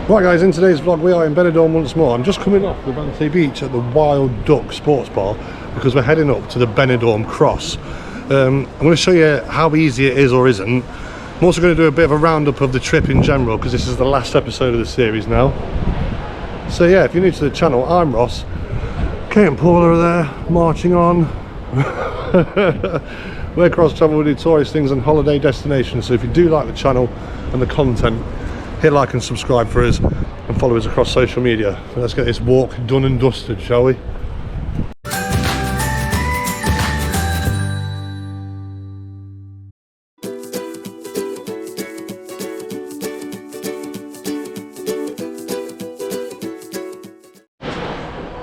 Right guys, in today's vlog we are in Benidorm once more. I'm just coming off Levante Beach at the Wild Duck Sports Bar because we're heading up to the Benidorm Cross. I'm going to show you how easy it is or isn't. I'm also going to do a bit of a roundup of the trip in general because this is the last episode of the series now. So yeah, if you're new to the channel, I'm Ross. Kate and Paula are there, marching on. We're Kross Travel, we do tourist things and holiday destinations, so if you do like the channel and the content, hit like and subscribe for us and follow us across social media. Let's get this walk done and dusted, shall we?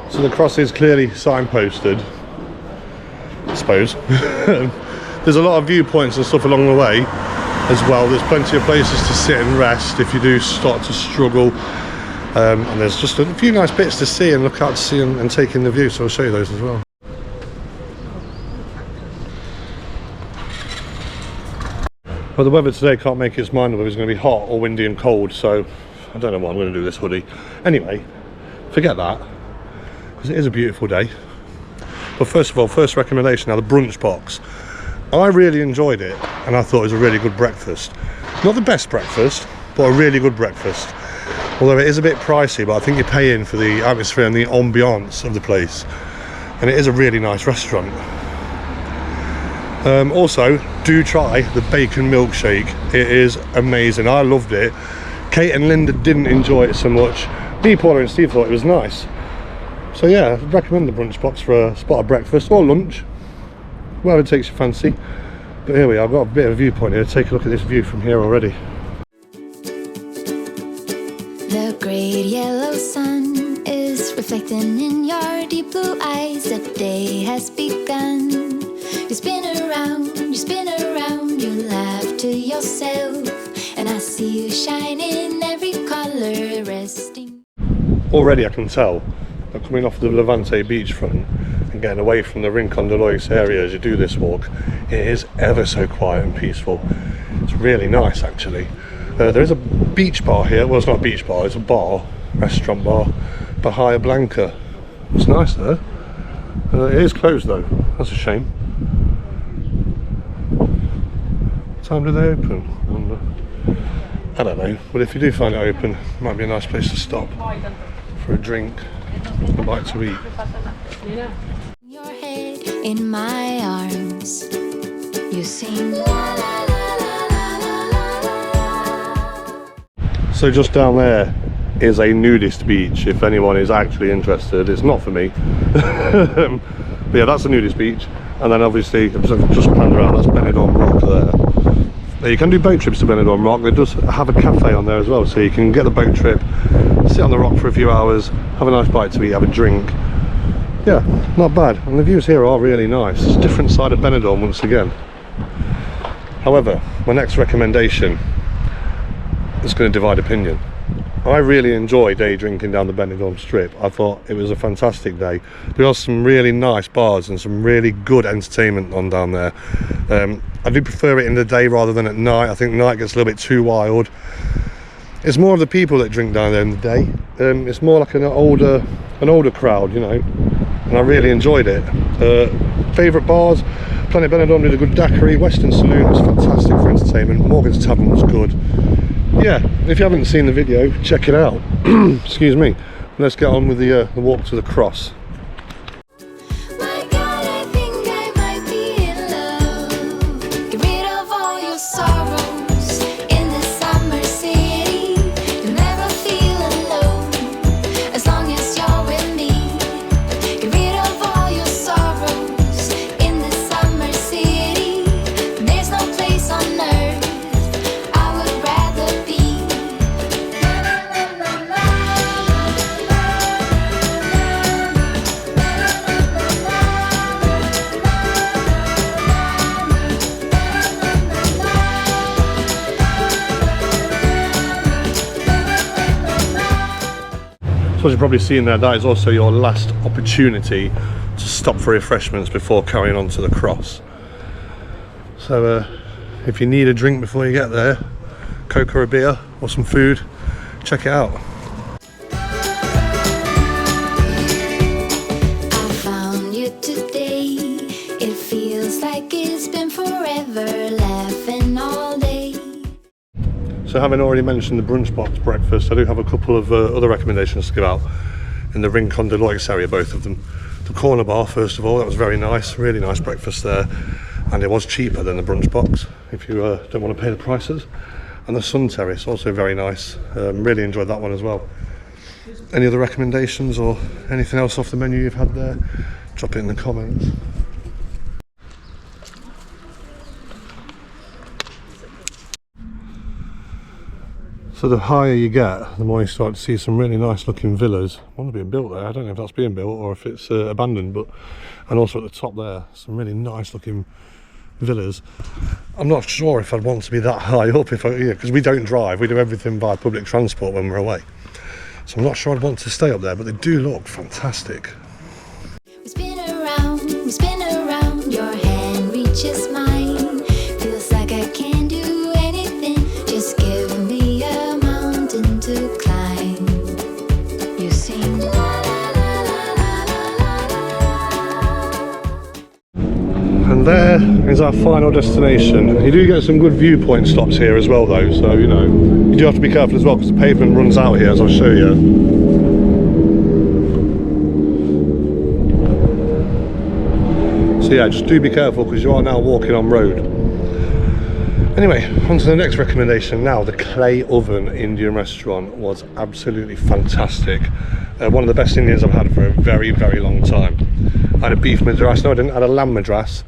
So the cross is clearly signposted, I suppose. There's a lot of viewpoints and stuff along the way as well. There's plenty of places to sit and rest if you do start to struggle, and there's just a few nice bits to see and look out to see and take in the view, so I'll show you those as well. Well, the weather today can't make its mind up whether it's going to be hot or windy and cold, so I don't know what I'm going to do with this hoodie. Anyway, forget that, because it is a beautiful day. But first of all, first recommendation, now the brunch box. I really enjoyed it and I thought it was a really good breakfast. Not the best breakfast, but a really good breakfast. Although it is a bit pricey, but I think you pay in for the atmosphere and the ambiance of the place. And it is a really nice restaurant. Also, do try the bacon milkshake. It is amazing. I loved it. Kate and Linda didn't enjoy it so much. Me, Paula and Steve thought it was nice. So yeah, I'd recommend the brunch box for a spot of breakfast or lunch, wherever it takes your fancy. But here we are, I've got a bit of a viewpoint here. Take a look at this view from here already. The great yellow sun is reflecting in your deep blue eyes. The day has begun. You spin around, you laugh to yourself, and I see you shine in every color resting. Already I can tell that coming off the Levante beachfront and getting away from the Rincon de Loix area as you do this walk, it is ever so quiet and peaceful. It's really nice actually. There is a beach bar here. Well, it's not a beach bar, it's a bar, restaurant bar, Bahia Blanca. It's nice there. It is closed though, that's a shame. What time do they open? I don't know, but if you do find it open, it might be a nice place to stop for a drink, a bite to eat. Your head in my arms, you sing la la la la la la. So just down there is a nudist beach, if anyone is actually interested. It's not for me. But yeah, that's a nudist beach. And then obviously, just panned around, that's Benidorm Rock there. Now you can do boat trips to Benidorm Rock. They does have a cafe on there as well, so you can get the boat trip, sit on the rock for a few hours, have a nice bite to eat, have a drink. Yeah, not bad. And the views here are really nice. It's a different side of Benidorm once again. However, my next recommendation is going to divide opinion. I really enjoy day drinking down the Benidorm Strip. I thought it was a fantastic day. There are some really nice bars and some really good entertainment on down there. I do prefer it in the day rather than at night. I think night gets a little bit too wild. It's more of the people that drink down there in the day. It's more like an older crowd, you know, and I really enjoyed it. Favourite bars, Planet Benidorm did a good daiquiri, Western Saloon was fantastic for entertainment, Morgan's Tavern was good. Yeah, if you haven't seen the video, check it out. Excuse me. Let's get on with the walk to the cross. As you've probably seen there, that is also your last opportunity to stop for refreshments before carrying on to the cross. So if you need a drink before you get there, Coke or a beer or some food, check it out. feels like it's been forever, laughing all day. So having already mentioned the brunch box breakfast, I do have a couple of other recommendations to give out in the Rincon de Loix area, both of them. The corner bar, first of all, that was very nice, really nice breakfast there, and it was cheaper than the brunch box if you don't want to pay the prices. And the Sun Terrace, also very nice, really enjoyed that one as well. Any other recommendations or anything else off the menu you've had there? Drop it in the comments. So the higher you get, the more you start to see some really nice looking villas. One being built there, I don't know if that's being built or if it's abandoned, but and also at the top there, some really nice looking villas. I'm not sure if I'd want to be that high up because we don't drive, we do everything via public transport when we're away. So I'm not sure I'd want to stay up there, but they do look fantastic. We spin around, your hand reaches mine. Feels like I can do anything, just give me a mountain to climb. You sing la la la la la la. And there is our final destination. You do get some good viewpoint stops here as well though, so you know, you do have to be careful as well because the pavement runs out here, as I'll show you. So yeah, just do be careful because you are now walking on road. Anyway, on to the next recommendation now. The Clay Oven Indian restaurant was absolutely fantastic. One of the best Indians I've had for a very, very long time. I had a beef madras, no I didn't, I had a lamb madras,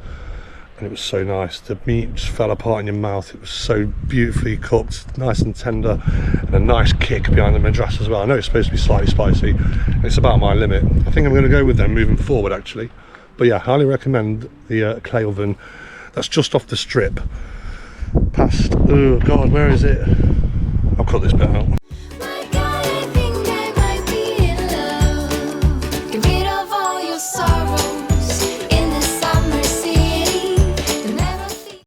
and it was so nice. The meat just fell apart in your mouth. It was so beautifully cooked, nice and tender, and a nice kick behind the madras as well. I know it's supposed to be slightly spicy, it's about my limit. I think I'm going to go with them moving forward actually. But yeah, highly recommend the Clay Oven. That's just off the strip. Past, oh god, where is it? I'll cut this bit out. My God, I think I might be in love. Get rid of all your sorrows in the summer city. You'll never feel.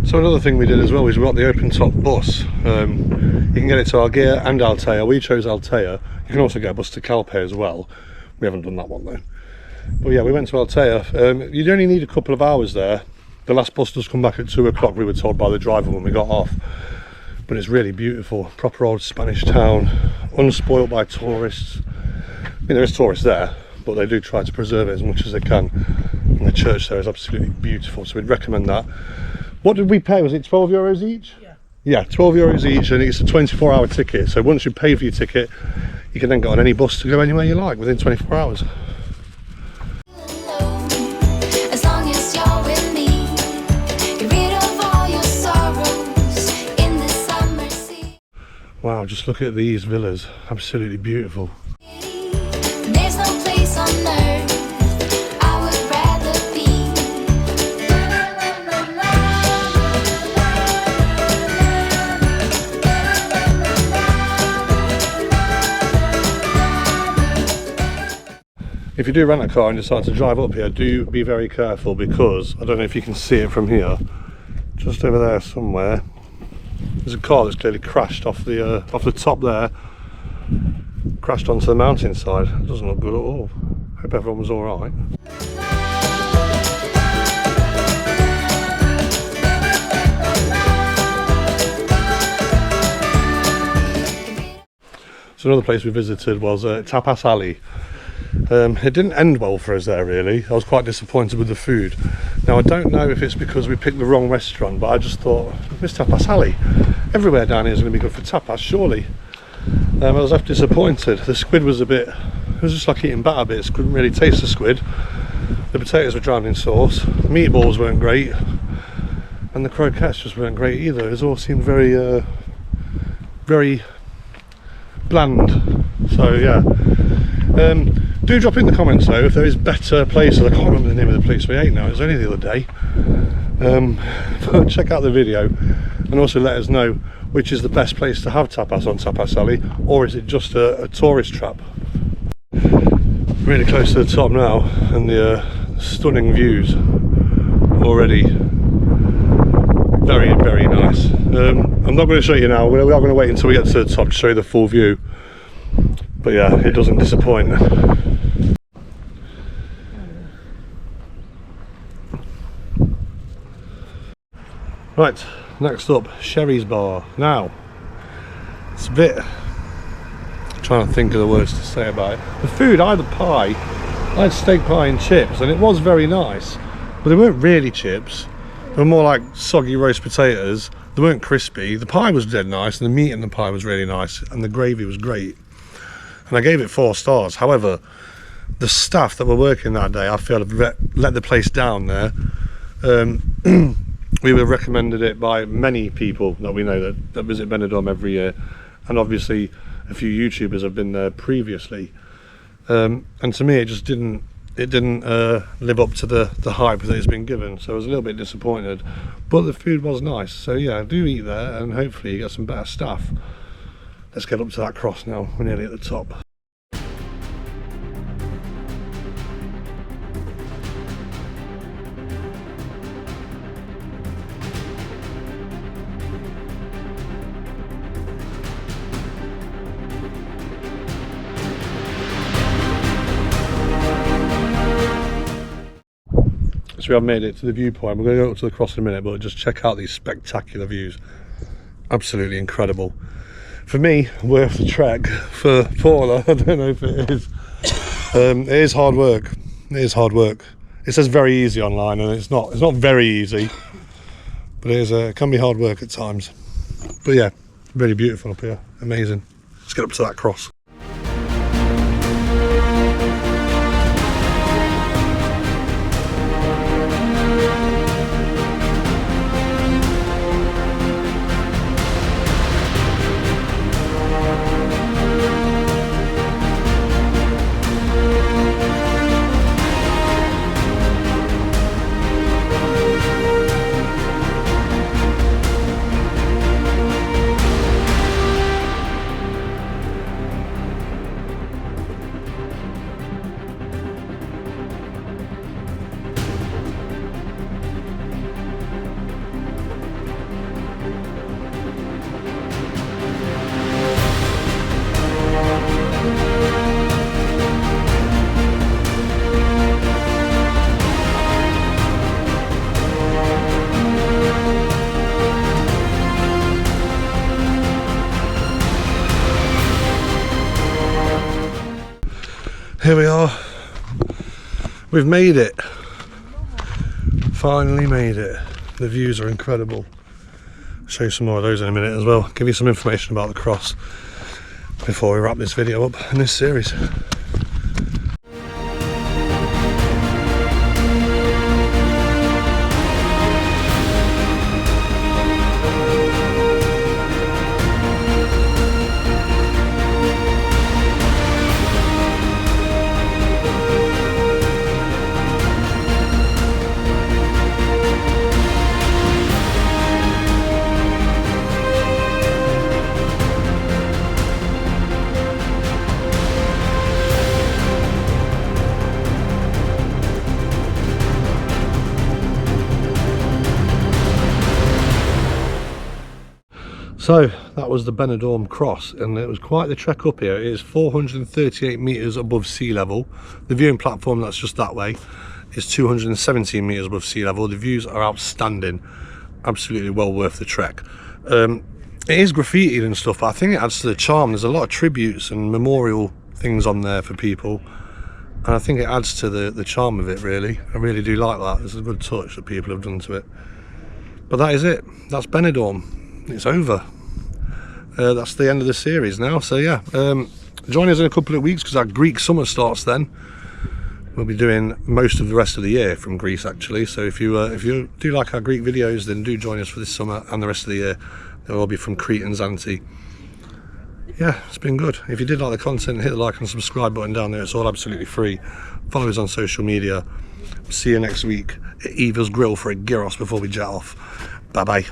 So another thing we did as well is we got the open top bus. You can get it to Algier and Altea. We chose Altea. You can also get a bus to Calpe as well. We haven't done that one though. But yeah, we went to Altea. You'd only need a couple of hours there. The last bus does come back at 2 o'clock, we were told by the driver when we got off. But it's really beautiful, proper old Spanish town, unspoilt by tourists. I mean, there is tourists there, but they do try to preserve it as much as they can. And the church there is absolutely beautiful, so we'd recommend that. What did we pay? Was it 12 euros each? Yeah. Yeah, 12 euros each, and it's a 24-hour ticket. So once you pay for your ticket, you can then get on any bus to go anywhere you like within 24 hours. Wow, just look at these villas, absolutely beautiful. There's no place on earth I would rather be. If you do rent a car and decide to drive up here, do be very careful because, I don't know if you can see it from here, just over there somewhere, there's a car that's clearly crashed off the top there, crashed onto the mountainside. It doesn't look good at all. Hope everyone was all right. So another place we visited was Tapas Alley. It didn't end well for us there really. I was quite disappointed with the food. Now I don't know if it's because we picked the wrong restaurant, but I just thought, Miss Tapas Alley, everywhere down here is going to be good for tapas, surely. I was left disappointed. The squid was it was just like eating batter bits, couldn't really taste the squid. The potatoes were drowned in sauce, meatballs weren't great, and the croquettes just weren't great either. It all seemed very, very bland. So yeah. Do drop in the comments though if there is better places. I can't remember the name of the place we ate now, it was only the other day. But check out the video and also let us know which is the best place to have tapas on Tapas Alley, or is it just a tourist trap? Really close to the top now, and the stunning views already. Very, very nice. I'm not going to show you now, we are going to wait until we get to the top to show you the full view. But yeah, it doesn't disappoint. Right, next up, Sherry's Bar. Now, it's a bit, trying to think of the words to say about it. The food, I had pie, I had steak pie and chips, and it was very nice, but they weren't really chips. They were more like soggy roast potatoes. They weren't crispy. The pie was dead nice, and the meat in the pie was really nice, and the gravy was great. And I gave it 4 stars. However, the staff that were working that day, I feel have let the place down there. We were recommended it by many people that we know that visit Benidorm every year, and obviously a few YouTubers have been there previously. And to me, it just didn't live up to the hype that it's been given, so I was a little bit disappointed, but the food was nice. So yeah, do eat there, and hopefully you get some better staff. Let's get up to that cross now. We're nearly at the top. So we have made it to the viewpoint. We're going to go up to the cross in a minute, but just check out these spectacular views. Absolutely incredible. For me, worth the trek. For Paula, I don't know if it is. It is hard work. It is hard work. It says very easy online, and it's not very easy, but it can be hard work at times. But yeah, really beautiful up here. Amazing. Let's get up to that cross. Here we are, we've made it, finally made it. The views are incredible. I'll show you some more of those in a minute as well, give you some information about the cross before we wrap this video up in this series. So that was the Benidorm Cross, and it was quite the trek up here. It is 438 metres above sea level. The viewing platform that's just that way is 217 metres above sea level. The views are outstanding, absolutely well worth the trek. It is graffitied and stuff, but I think it adds to the charm. There's a lot of tributes and memorial things on there for people, and I think it adds to the charm of it, really. I really do like that. It's a good touch that people have done to it. But that is it. That's Benidorm. It's over. That's the end of the series now. So yeah, join us in a couple of weeks because our Greek summer starts then. We'll be doing most of the rest of the year from Greece, actually. So if you do like our Greek videos, then do join us for this summer and the rest of the year. They'll all be from Crete and Zante. Yeah, it's been good. If you did like the content, hit the like and subscribe button down there. It's all absolutely free. Follow us on social media. See you next week at Eva's Grill for a gyros before we jet off. Bye bye.